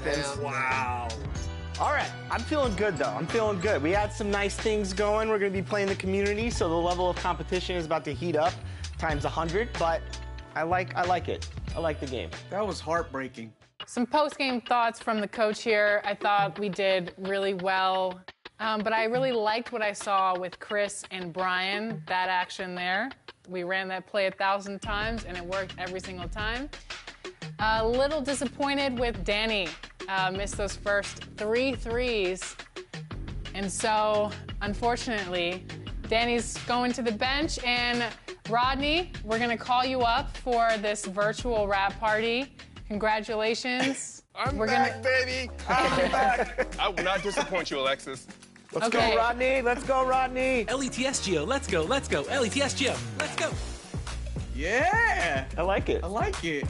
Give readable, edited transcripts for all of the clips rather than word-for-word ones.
happens. Wow. All right, I'm feeling good, though. I'm feeling good. We had some nice things going. We're going to be playing the community, so the level of competition is about to heat up times 100, but I like it. I like the game. That was heartbreaking. Some post-game thoughts from the coach here. I thought we did really well, but I really liked what I saw with Chris and Brian, that action there. We ran that play 1,000 times, and it worked every single time. A little disappointed with Danny. Missed those first 3 threes. And so, unfortunately, Danny's going to the bench. And Rodney, we're going to call you up for this virtual rap party. Congratulations. I'm back, baby. I'm back. I will not disappoint you, Alexis. Let's go, Rodney. Let's go, Rodney. LETSGO, let's go, let's go. LETSGO, let's go. Yeah. I like it. I like it.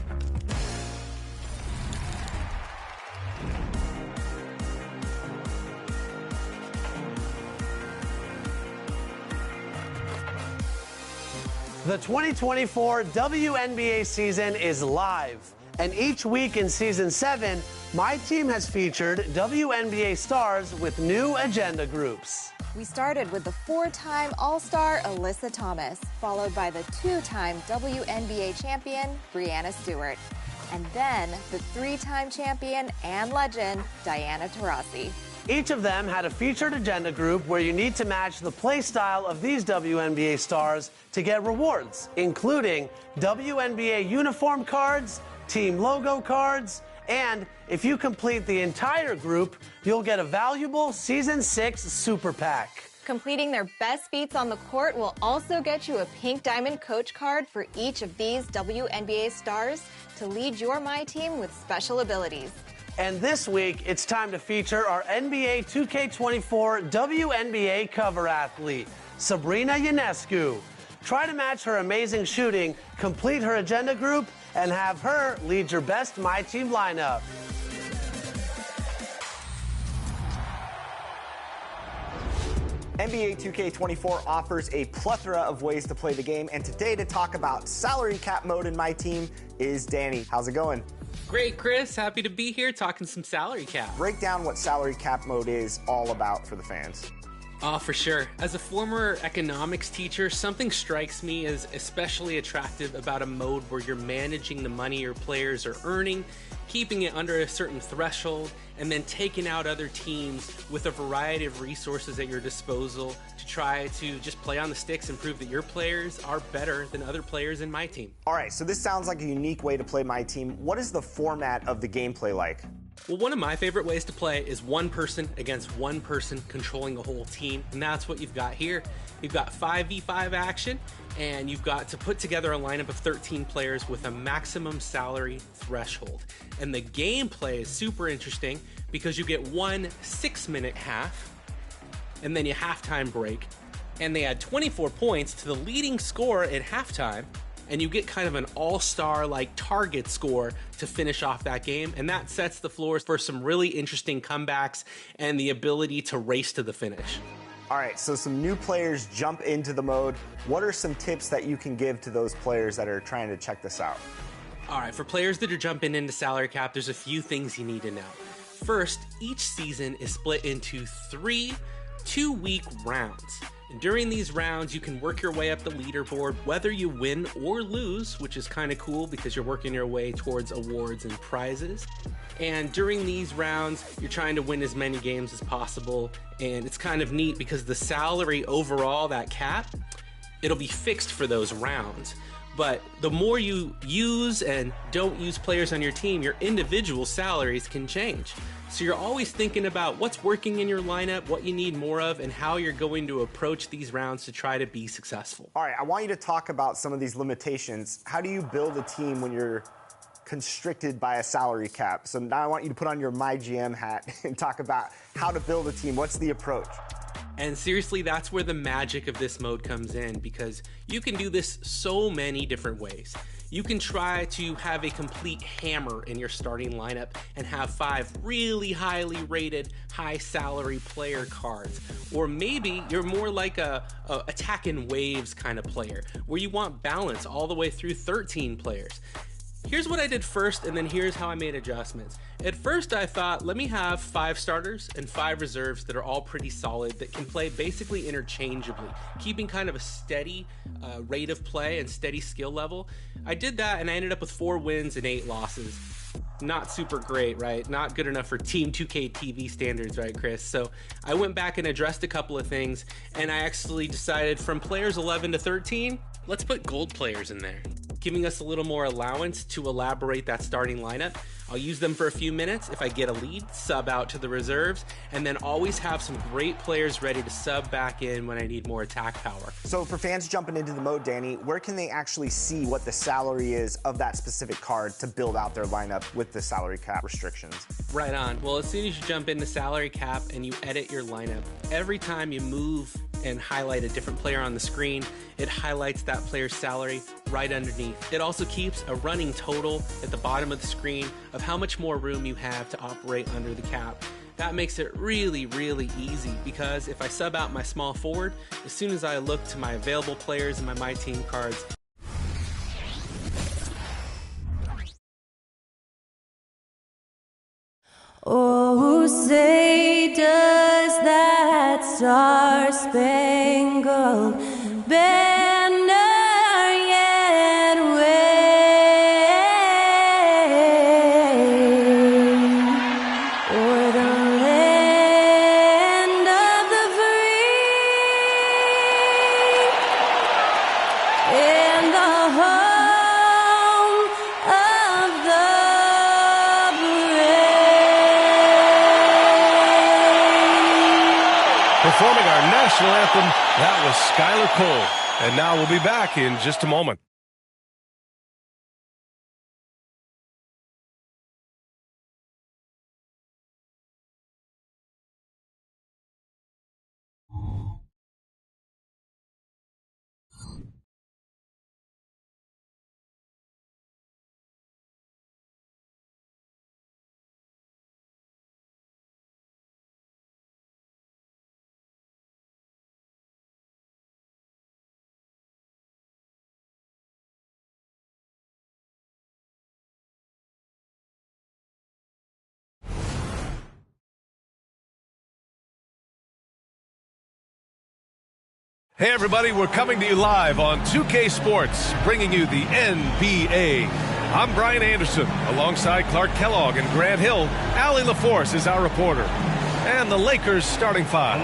The 2024 WNBA season is live, and each week in Season 7, my team has featured WNBA stars with new agenda groups. We started with the 4-time All-Star Alyssa Thomas, followed by the 2-time WNBA champion Breanna Stewart, and then the 3-time champion and legend Diana Taurasi. Each of them had a featured agenda group where you need to match the play style of these WNBA stars to get rewards, including WNBA uniform cards, team logo cards, and if you complete the entire group, you'll get a valuable Season 6 Super Pack. Completing their best beats on the court will also get you a pink diamond coach card for each of these WNBA stars to lead your My Team with special abilities. And this week, it's time to feature our NBA 2K24 WNBA cover athlete, Sabrina Ionescu. Try to match her amazing shooting, complete her agenda group, and have her lead your best My Team lineup. NBA 2K24 offers a plethora of ways to play the game, and today to talk about salary cap mode in My Team is Danny. How's it going? Great, Chris. Happy to be here talking some salary cap. Break down what salary cap mode is all about for the fans. Oh, for sure. As a former economics teacher, something strikes me as especially attractive about a mode where you're managing the money your players are earning, keeping it under a certain threshold, and then taking out other teams with a variety of resources at your disposal to try to just play on the sticks and prove that your players are better than other players in My Team. All right, so this sounds like a unique way to play My Team. What is the format of the gameplay like? Well, one of my favorite ways to play is one person against one person controlling a whole team, and that's what you've got here. You've got 5v5 action, and you've got to put together a lineup of 13 players with a maximum salary threshold. And the gameplay is super interesting because you get one 6-minute half, and then you halftime break, and they add 24 points to the leading score at halftime, and you get kind of an all-star like target score to finish off that game, and that sets the floor for some really interesting comebacks and the ability to race to the finish. All right, so some new players jump into the mode. What are some tips that you can give to those players that are trying to check this out? All right, for players that are jumping into salary cap, there's a few things you need to know. First, each season is split into 3 2-week rounds. And during these rounds, you can work your way up the leaderboard, whether you win or lose, which is kind of cool because you're working your way towards awards and prizes. And during these rounds, you're trying to win as many games as possible. And it's kind of neat because the salary overall, that cap, it'll be fixed for those rounds. But the more you use and don't use players on your team, your individual salaries can change. So you're always thinking about what's working in your lineup, what you need more of, and how you're going to approach these rounds to try to be successful. All right, I want you to talk about some of these limitations. How do you build a team when you're constricted by a salary cap? So now I want you to put on your My GM hat and talk about how to build a team. What's the approach? And seriously, that's where the magic of this mode comes in, because you can do this so many different ways. You can try to have a complete hammer in your starting lineup and have 5 really highly rated, high salary player cards. Or maybe you're more like a attack in waves kind of player, where you want balance all the way through 13 players. Here's what I did first, and then here's how I made adjustments. At first, I thought, let me have 5 starters and 5 reserves that are all pretty solid, that can play basically interchangeably, keeping kind of a steady rate of play and steady skill level. I did that, and I ended up with 4 wins and 8 losses. Not super great, right? Not good enough for Team 2K TV standards, right, Chris? So I went back and addressed a couple of things, and I actually decided from players 11 to 13, let's put gold players in there, giving us a little more allowance to elaborate that starting lineup. I'll use them for a few minutes. If I get a lead, sub out to the reserves, and then always have some great players ready to sub back in when I need more attack power. So for fans jumping into the mode, Danny, where can they actually see what the salary is of that specific card to build out their lineup with the salary cap restrictions? Right on. Well, as soon as you jump into salary cap and you edit your lineup, every time you move and highlight a different player on the screen, it highlights that player's salary right underneath. It also keeps a running total at the bottom of the screen of how much more room you have to operate under the cap. That makes it really, really easy, because if I sub out my small forward, as soon as I look to my available players and my team cards, oh, say does that star-spangled banner yet wave o'er the land of the free and the home of the Performing our national anthem, that was Skylar Cole. And now we'll be back in just a moment. Hey everybody, we're coming to you live on 2K Sports, bringing you the NBA. I'm Brian Anderson, alongside Clark Kellogg and Grant Hill. Allie LaForce is our reporter. And the Lakers starting 5.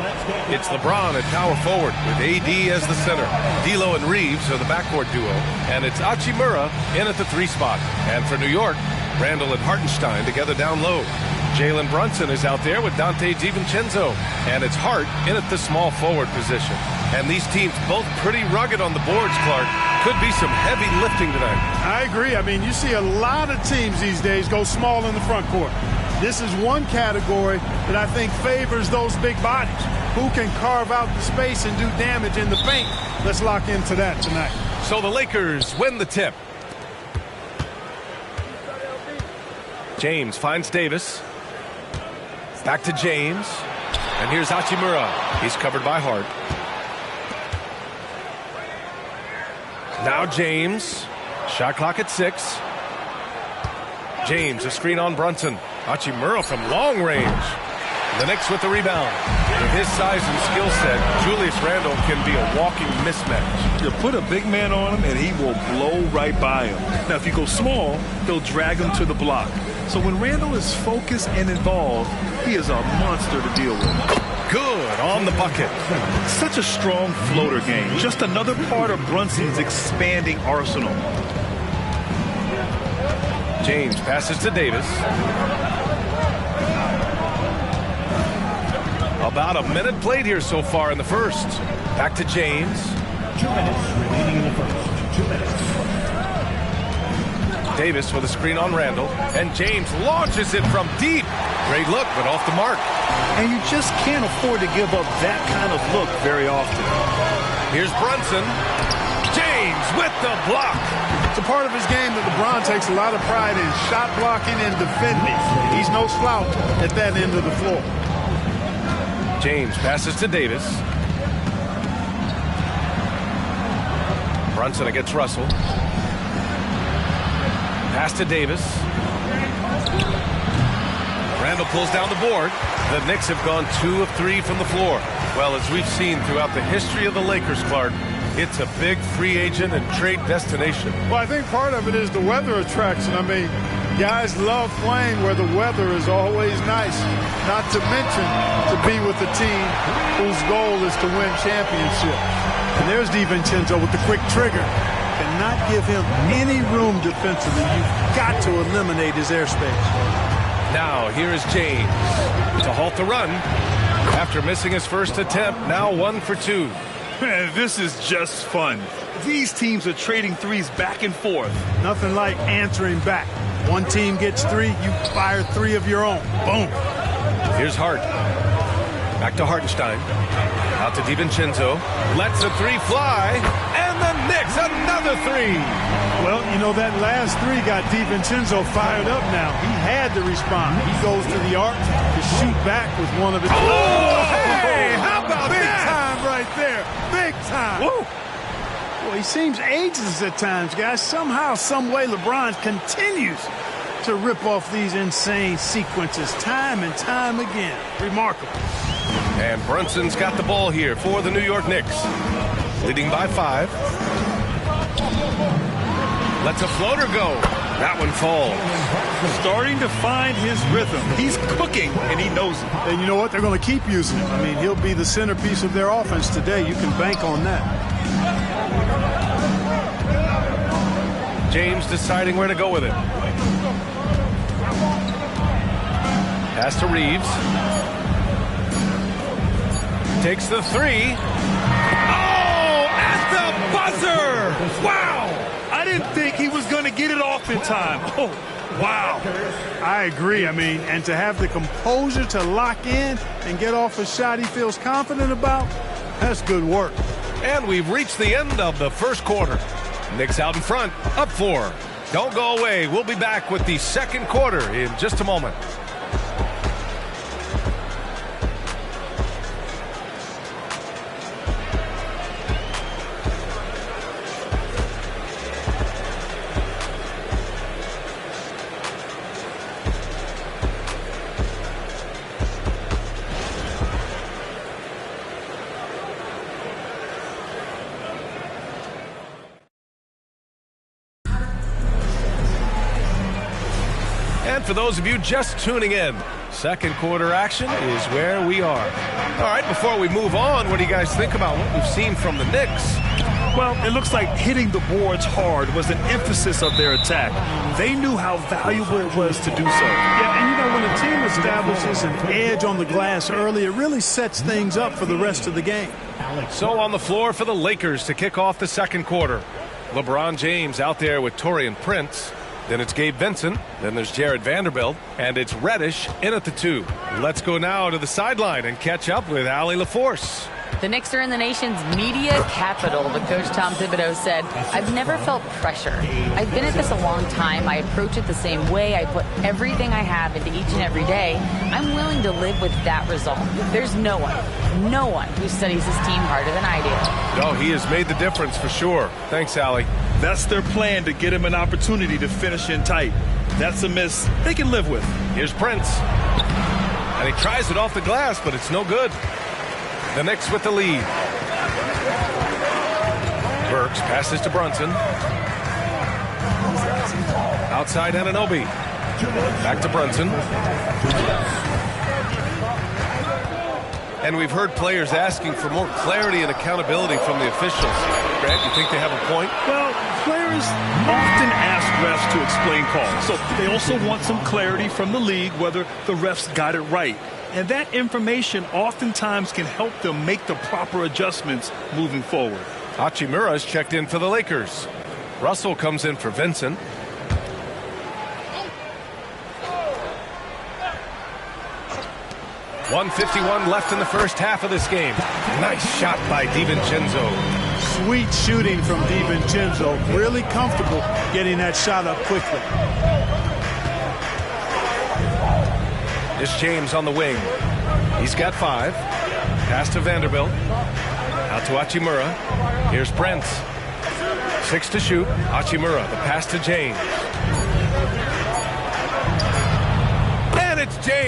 It's LeBron at power forward with AD as the center. D'Lo and Reeves are the backcourt duo. And it's Hachimura in at the 3 spot. And for New York, Randall and Hartenstein together down low. Jalen Brunson is out there with Dante DiVincenzo. And it's Hart in at the small forward position. And these teams both pretty rugged on the boards, Clark. Could be some heavy lifting tonight. I agree. I mean, you see a lot of teams these days go small in the front court. This is one category that I think favors those big bodies who can carve out the space and do damage in the paint. Let's lock into that tonight. So the Lakers win the tip. James finds Davis. Back to James. And here's Hachimura. He's covered by Hart. Now James. Shot clock at 6. James, a screen on Brunson. Hachimura from long range. The Knicks with the rebound. With his size and skill set, Julius Randle can be a walking mismatch. You put a big man on him and he will blow right by him. Now if you go small, he'll drag him to the block. So when Randle is focused and involved, he is a monster to deal with. Good on the bucket. Such a strong floater game. Just another part of Brunson's expanding arsenal. James passes to Davis. About a minute played here so far in the first. Back to James. 2 minutes remaining in the first. 2 minutes. Davis with a screen on Randle. And James launches it from deep. Great look, but off the mark. And you just can't afford to give up that kind of look very often. Here's Brunson. James with the block. It's a part of his game that LeBron takes a lot of pride in, shot blocking and defending. He's no slouch at that end of the floor. James passes to Davis. Brunson against Russell. Pass to Davis. Randall pulls down the board. The Knicks have gone 2 of 3 from the floor. Well, as we've seen throughout the history of the Lakers, Clark, it's a big free agent and trade destination. Well, I think part of it is the weather attraction. I mean, guys love playing where the weather is always nice. Not to mention to be with a team whose goal is to win championships. And there's DiVincenzo with the quick trigger. Cannot give him any room defensively. You've got to eliminate his airspace. Now, here is James to halt the run. After missing his first attempt, now 1 for 2. Man, this is just fun. These teams are trading threes back and forth. Nothing like answering back. One team gets 3, you fire 3 of your own. Boom. Here's Hart. Back to Hartenstein. Out to DiVincenzo. Lets a 3 fly. And the Knicks, another 3. Well, you know, that last 3 got DiVincenzo fired up now. He had to respond. He goes to the arc to shoot back with one of his... Oh, hey, how about big that? Time right there. Big time. Woo. Well, he seems ageless at times, guys. Somehow, some way, LeBron continues to rip off these insane sequences time and time again. Remarkable. And Brunson's got the ball here for the New York Knicks. Leading by 5. Lets a floater go. That one falls. Starting to find his rhythm. He's cooking, and he knows it. And you know what? They're going to keep using him. I mean, he'll be the centerpiece of their offense today. You can bank on that. James deciding where to go with it. Pass to Reeves. Takes the 3. Oh, at the buzzer! Wow! I didn't think he was going to get it off in time. Oh, wow. I agree. I mean, and to have the composure to lock in and get off a shot he feels confident about, that's good work. And we've reached the end of the first quarter. Knicks out in front, up 4. Don't go away. We'll be back with the second quarter in just a moment. And for those of you just tuning in, second quarter action is where we are. All right, before we move on, what do you guys think about what we've seen from the Knicks? Well, it looks like hitting the boards hard was an emphasis of their attack. They knew how valuable it was to do so. Yeah, and you know, when a team establishes an edge on the glass early, it really sets things up for the rest of the game. So on the floor for the Lakers to kick off the second quarter. LeBron James out there with Taurean Prince. Then it's Gabe Vincent. Then there's Jared Vanderbilt. And it's Reddish in at the 2. Let's go now to the sideline and catch up with Allie LaForce. The Knicks are in the nation's media capital, but Coach Tom Thibodeau said, I've never felt pressure. I've been at this a long time. I approach it the same way. I put everything I have into each and every day. I'm willing to live with that result. There's no one who studies his team harder than I do. Oh, he has made the difference for sure. Thanks, Allie. That's their plan, to get him an opportunity to finish in tight. That's a miss they can live with. Here's Prince. And he tries it off the glass, but it's no good. The Knicks with the lead. Burks passes to Brunson. Outside Anunoby. Back to Brunson. And we've heard players asking for more clarity and accountability from the officials. Grant, you think they have a point? Well, players often ask refs to explain calls. So they also want some clarity from the league whether the refs got it right. And that information oftentimes can help them make the proper adjustments moving forward. Hachimura's checked in for the Lakers. Russell comes in for Vincent. .151 left in the first half of this game. Nice shot by DiVincenzo. Sweet shooting from DiVincenzo. Really comfortable getting that shot up quickly. This James on the wing. He's got 5. Pass to Vanderbilt. Out to Hachimura. Here's Prince. 6 to shoot. Hachimura, the pass to James.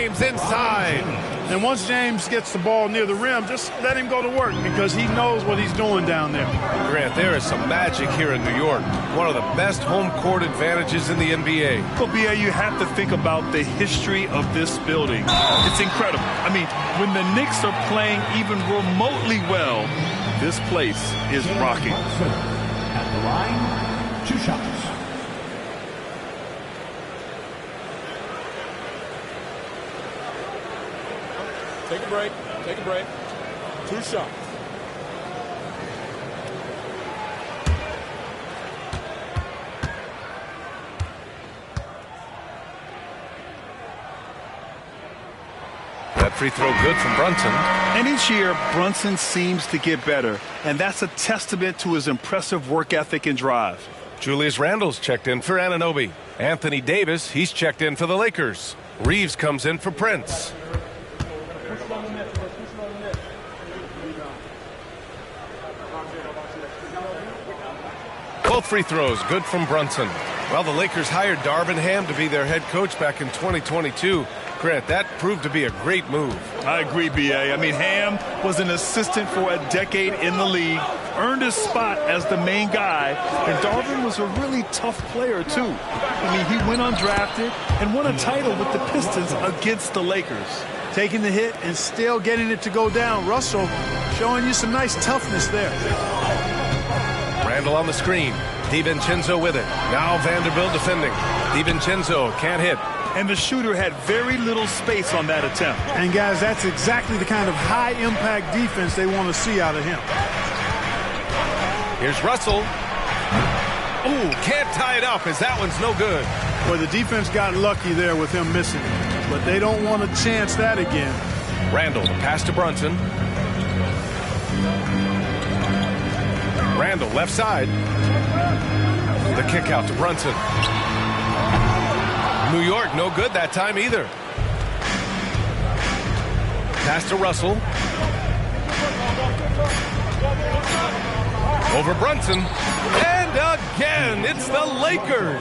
James inside. And once James gets the ball near the rim, just let him go to work because he knows what he's doing down there. Grant, there is some magic here in New York. One of the best home court advantages in the NBA. Well, B.A., you have to think about the history of this building. It's incredible. I mean, when the Knicks are playing even remotely well, this place is rocking. At the line, 2 shots. Take a break. Take a break. 2 shots. That free throw good from Brunson. And each year, Brunson seems to get better, and that's a testament to his impressive work ethic and drive. Julius Randle's checked in for Anunoby. Anthony Davis, he's checked in for the Lakers. Reeves comes in for Prince. Both free throws good from Brunson. Well, the Lakers hired Darvin Ham to be their head coach back in 2022. Grant, that proved to be a great move. I agree, B.A. I mean, Ham was an assistant for a decade in the league, earned his spot as the main guy, and Darvin was a really tough player, too. I mean, he went undrafted and won a title with the Pistons against the Lakers. Taking the hit and still getting it to go down. Russell showing you some nice toughness there. Randle on the screen. DiVincenzo with it. Now Vanderbilt defending. DiVincenzo can't hit. And the shooter had very little space on that attempt. And guys, that's exactly the kind of high-impact defense they want to see out of him. Here's Russell. Ooh, can't tie it up as that one's no good. Well, the defense got lucky there with him missing it, but they don't want to chance that again. Randle, the pass to Brunson. Randle, left side. The kick out to Brunson. New York, no good that time either. Pass to Russell. Over Brunson. And again, it's the Lakers.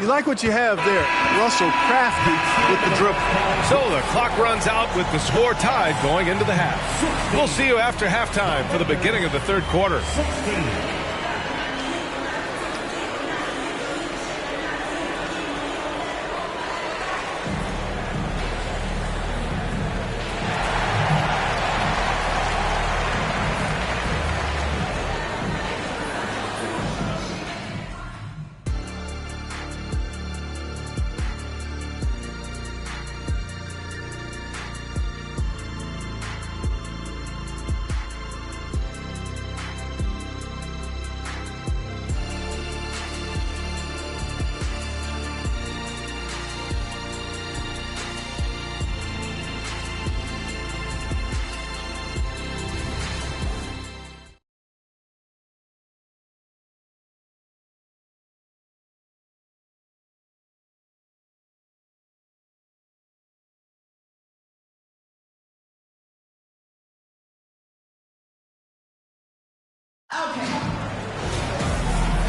You like what you have there. Russell crafty with the dribble. So the clock runs out with the score tied going into the half. We'll see you after halftime for the beginning of the third quarter.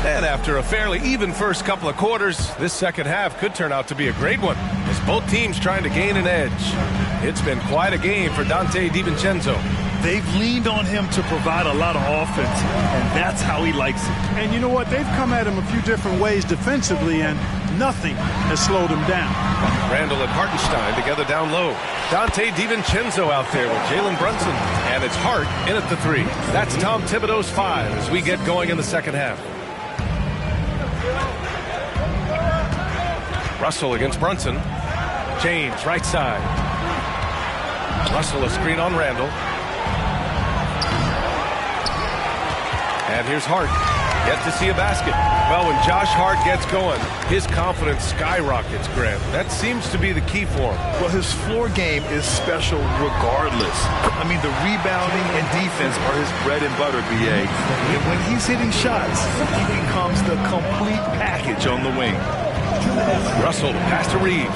And after a fairly even first couple of quarters, this second half could turn out to be a great one, as both teams trying to gain an edge. It's been quite a game for Dante DiVincenzo. They've leaned on him to provide a lot of offense, and that's how he likes it. And you know what? They've come at him a few different ways defensively, and nothing has slowed him down. Randle and Hartenstein together down low. Dante DiVincenzo out there with Jalen Brunson. And it's Hart in at the three. That's Tom Thibodeau's 5 as we get going in the second half. Russell against Brunson. James, right side. Russell a screen on Randle. And here's Hart. Yet to see a basket. Well, when Josh Hart gets going, his confidence skyrockets, Grant. That seems to be the key for him. Well, his floor game is special regardless. I mean, the rebounding and defense are his bread and butter, B.A. And when he's hitting shots, he becomes the complete package on the wing. Russell, pass to Reeves.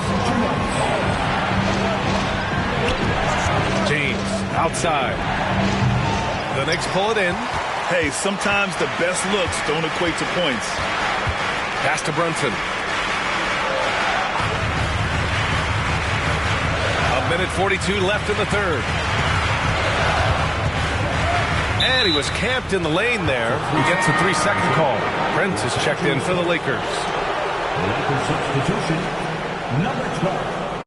James, outside. The Knicks pull it in. Hey, sometimes the best looks don't equate to points. Pass to Brunson. 1:42 left in the third. And he was camped in the lane there. He gets a 3-second call. Prince is checked in for the Lakers. Laker substitution, number 12.